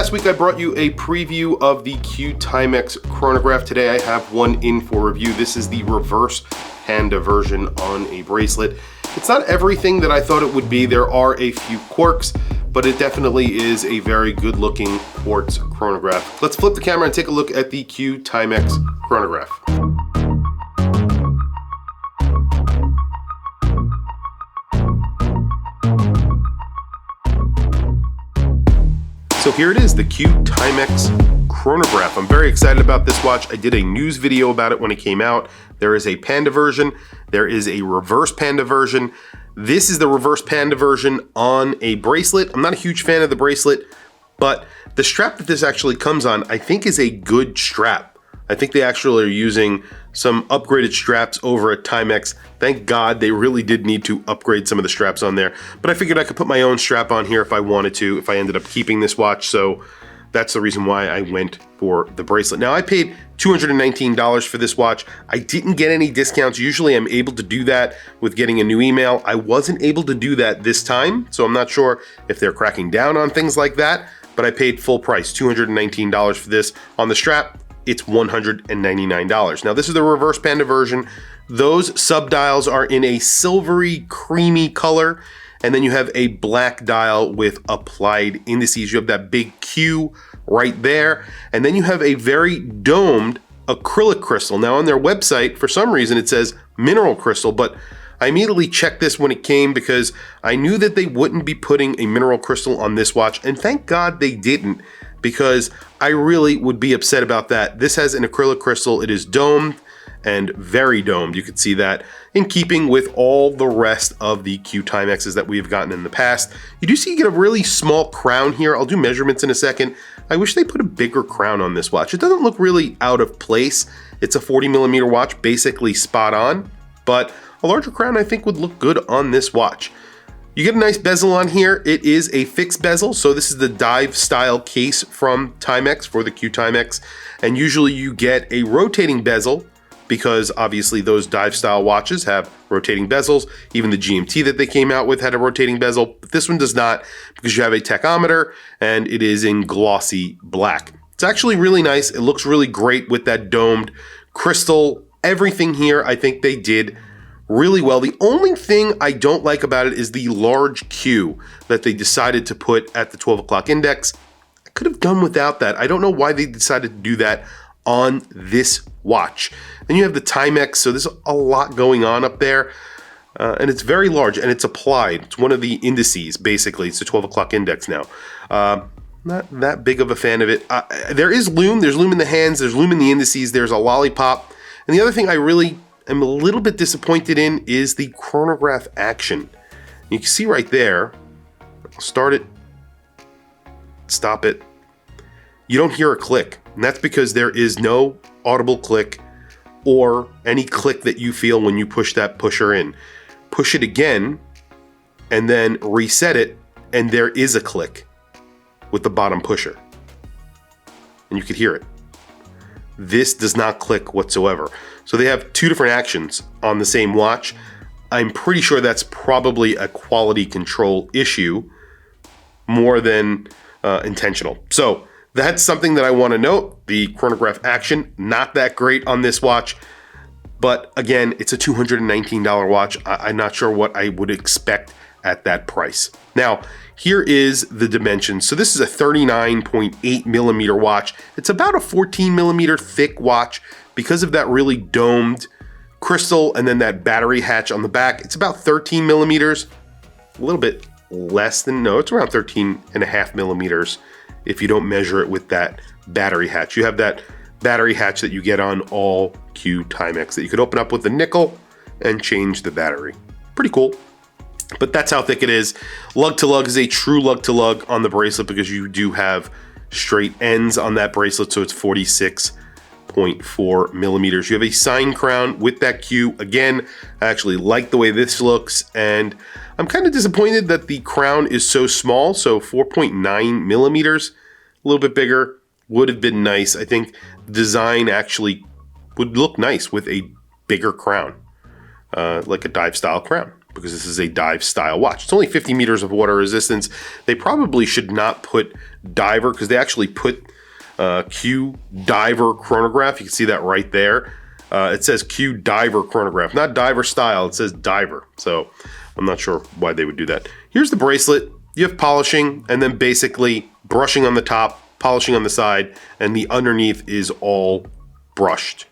last week I brought you a preview of the TIMEX Chronograph. Today I have one in for review. This is the reverse panda version on a bracelet. It's not everything that I thought it would be. There are a few quirks, but it definitely is a very good looking quartz chronograph. Let's flip the camera and take a look at the TIMEX Chronograph. So here it is, the TIMEX Chronograph. I'm very excited about this watch. I did a news video about it when it came out. There is a panda version. There is a reverse panda version. This is the reverse panda version on a bracelet. I'm not a huge fan of the bracelet, but the strap that this actually comes on, I think is a good strap. I think they actually are using some upgraded straps over at TIMEX. Thank God they really did need to upgrade some of the straps on there. But I figured I could put my own strap on here if I wanted to, if I ended up keeping this watch. So that's the reason why I went for the bracelet. Now I paid $219 for this watch. I didn't get any discounts. Usually I'm able to do that with getting a new email. I wasn't able to do that this time. So I'm not sure if they're cracking down on things like that, but I paid full price, $219 for this. On the strap, it's $199. Now this is the reverse panda version. Those subdials are in a silvery, creamy color. And then you have a black dial with applied indices. You have that big Q right there. And then you have a very domed acrylic crystal. Now on their website, for some reason it says mineral crystal, but I immediately checked this when it came because I knew that they wouldn't be putting a mineral crystal on this watch. And thank God they didn't, because I really would be upset about that. This has an acrylic crystal. It is domed and very domed. You can see that in keeping with all the rest of the TIMEXs that we've gotten in the past. You do see you get a really small crown here. I'll do measurements in a second. I wish they put a bigger crown on this watch. It doesn't look really out of place. It's a 40mm watch, basically spot on, but a larger crown I think would look good on this watch. You get a nice bezel on here. It is a fixed bezel, so this is the dive style case from TIMEX for the TIMEX, and usually you get a rotating bezel because obviously those dive style watches have rotating bezels. Even the GMT that they came out with had a rotating bezel, but this one does not because you have a tachometer and it is in glossy black. It's actually really nice. It looks really great with that domed crystal. Everything here I think they did really well. The only thing I don't like about it is the large Q that they decided to put at the 12 o'clock index. I could have done without that. I don't know why they decided to do that on this watch. Then you have the TIMEX, so there's a lot going on up there. And it's very large and it's applied. It's one of the indices, basically. It's the 12 o'clock index now. Not that big of a fan of it. There is Lume. There's Lume in the hands. There's Lume in the indices. There's a lollipop. And the other thing I really am a little bit disappointed in is the chronograph action. You can see right there, I'll start it, stop it. You don't hear a click, and that's because there is no audible click or any click that you feel when you push that pusher in. Push it again, and then reset it, and there is a click with the bottom pusher. And you could hear it. This does not click whatsoever. So they have two different actions on the same watch. I'm pretty sure that's probably a quality control issue more than intentional. So that's something that I want to note. The chronograph action, not that great on this watch. But again, it's a $219 watch. I'm not sure what I would expect at that price. Now, here is the dimensions. So this is a 39.8mm watch. It's about a 14mm thick watch because of that really domed crystal and then that battery hatch on the back. It's about 13mm, a little bit less than, no, it's around 13.5mm if you don't measure it with that battery hatch. You have that battery hatch that you get on all TIMEX that you could open up with a nickel and change the battery. Pretty cool. But that's how thick it is. Lug to lug is a true lug to lug on the bracelet because you do have straight ends on that bracelet, so it's 46.4mm. You have a sign crown with that Q. Again, I actually like the way this looks, and I'm kind of disappointed that the crown is so small, so 4.9mm, a little bit bigger, would have been nice. I think the design actually would look nice with a bigger crown, like a dive style crown. because this is a dive style watch. It's only 50 meters of water resistance. They probably should not put diver, because they actually put Q diver chronograph. You can see that right there. It says Q diver chronograph, not diver style. It says diver. So I'm not sure why they would do that. Here's the bracelet. You have polishing, and then basically brushing on the top, polishing on the side, and the underneath is all brushed.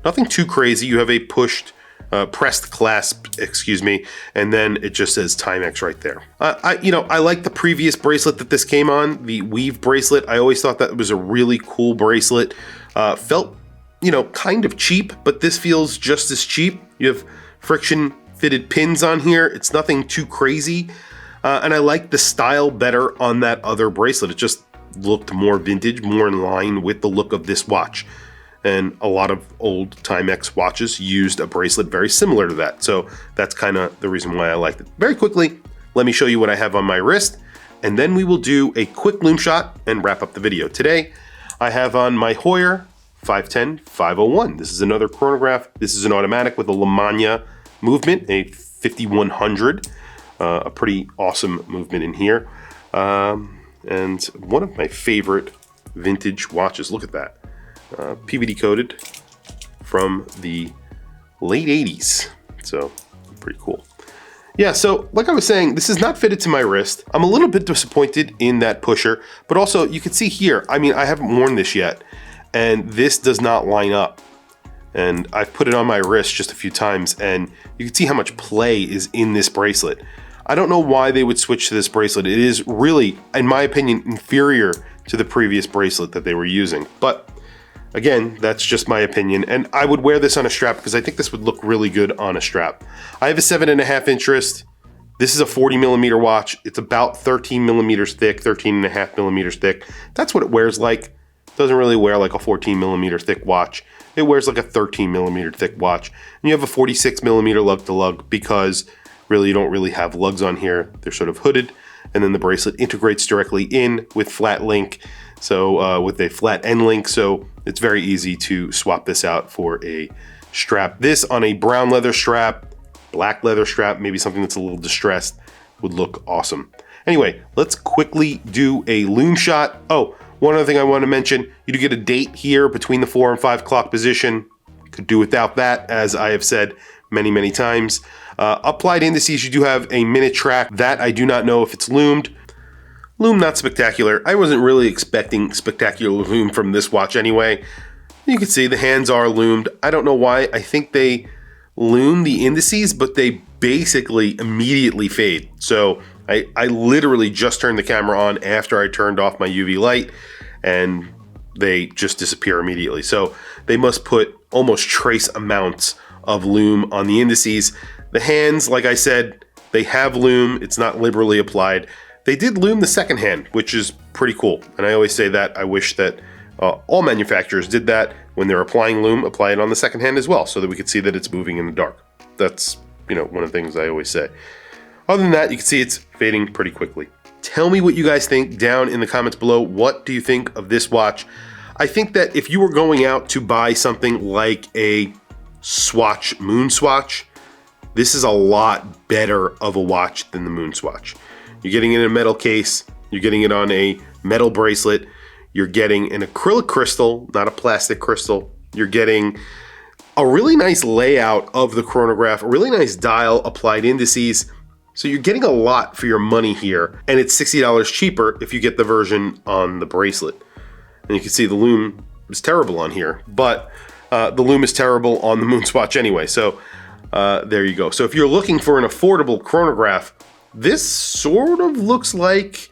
Nothing too crazy. You have a pressed clasp, excuse me, and then it just says TIMEX right there. I like the previous bracelet that this came on, the weave bracelet. I always thought that was a really cool bracelet. Felt, kind of cheap, but this feels just as cheap. You have friction fitted pins on here. It's nothing too crazy. And I like the style better on that other bracelet. It just looked more vintage, more in line with the look of this watch. And a lot of old TIMEX watches used a bracelet very similar to that. So that's kind of the reason why I liked it. Very quickly, let me show you what I have on my wrist, and then we will do a quick lume shot and wrap up the video. Today, I have on my Heuer 510-501. This is another chronograph. This is an automatic with a Lume movement, a 5100. A pretty awesome movement in here. And one of my favorite vintage watches. Look at that. PVD coated from the late 80s. So pretty cool. Yeah, so like I was saying, this is not fitted to my wrist. I'm a little bit disappointed in that pusher, but also you can see here, I haven't worn this yet, and this does not line up. And I've put it on my wrist just a few times, and you can see how much play is in this bracelet. I don't know why they would switch to this bracelet. It is really, in my opinion, inferior to the previous bracelet that they were using. But again, that's just my opinion. And I would wear this on a strap because I think this would look really good on a strap. I have a 7.5 inch wrist. This is a 40 millimeter watch. It's about 13 millimeters thick, 13.5 millimeters thick. That's what it wears like. It doesn't really wear like a 14 millimeter thick watch. It wears like a 13 millimeter thick watch. And you have a 46 millimeter lug to lug because really, you don't really have lugs on here. They're sort of hooded, and then the bracelet integrates directly in with flat link, so with a flat end link, so it's very easy to swap this out for a strap. This on a brown leather strap, black leather strap, maybe something that's a little distressed, would look awesome. Anyway, let's quickly do a lume shot. Oh, one other thing I want to mention, you do get a date here between the 4 and 5 o'clock position. Could do without that, as I have said many, many times. Applied indices, you do have a minute track. That I do not know if it's lumed. Lume, not spectacular. I wasn't really expecting spectacular lume from this watch anyway. You can see the hands are lumed. I don't know why. I think they lume the indices, but they basically immediately fade. So I literally just turned the camera on after I turned off my UV light, and they just disappear immediately. So they must put almost trace amounts of lume on the indices. The hands, like I said, they have lume. It's not liberally applied. They did lume the second hand, which is pretty cool. And I always say that I wish that all manufacturers did that. When they're applying lume, apply it on the second hand as well, so that we could see that it's moving in the dark. That's, one of the things I always say. Other than that, you can see it's fading pretty quickly. Tell me what you guys think down in the comments below. What do you think of this watch? I think that if you were going out to buy something like a MoonSwatch, this is a lot better of a watch than the MoonSwatch. You're getting it in a metal case, you're getting it on a metal bracelet, you're getting an acrylic crystal, not a plastic crystal. You're getting a really nice layout of the chronograph, a really nice dial, applied indices. So you're getting a lot for your money here, and it's $60 cheaper if you get the version on the bracelet. And you can see the lume is terrible on here, but the lume is terrible on the MoonSwatch anyway. So there you go. So if you're looking for an affordable chronograph, this sort of looks like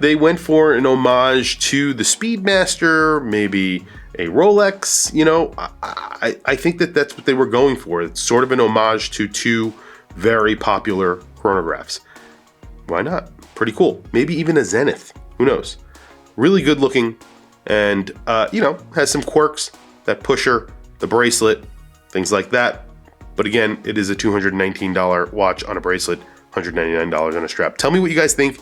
they went for an homage to the Speedmaster, maybe a Rolex. I think that that's what they were going for. It's sort of an homage to two very popular chronographs. Why not? Pretty cool. Maybe even a Zenith. Who knows? Really good looking, and has some quirks. That pusher, the bracelet, things like that. But again, it is a $219 watch on a bracelet, $199 on a strap. Tell me what you guys think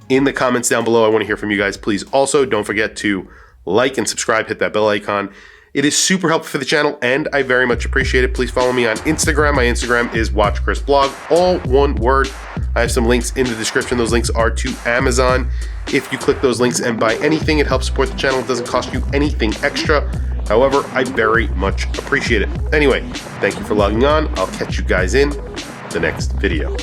in the comments down below. I want to hear from you guys. Please also don't forget to like and subscribe, hit that bell icon. It is super helpful for the channel, and I very much appreciate it. Please follow me on Instagram. My Instagram is WatchChrisBlog, all one word. I have some links in the description. Those links are to Amazon. If you click those links and buy anything, it helps support the channel. It doesn't cost you anything extra. However, I very much appreciate it. Anyway, thank you for logging on. I'll catch you guys in the next video.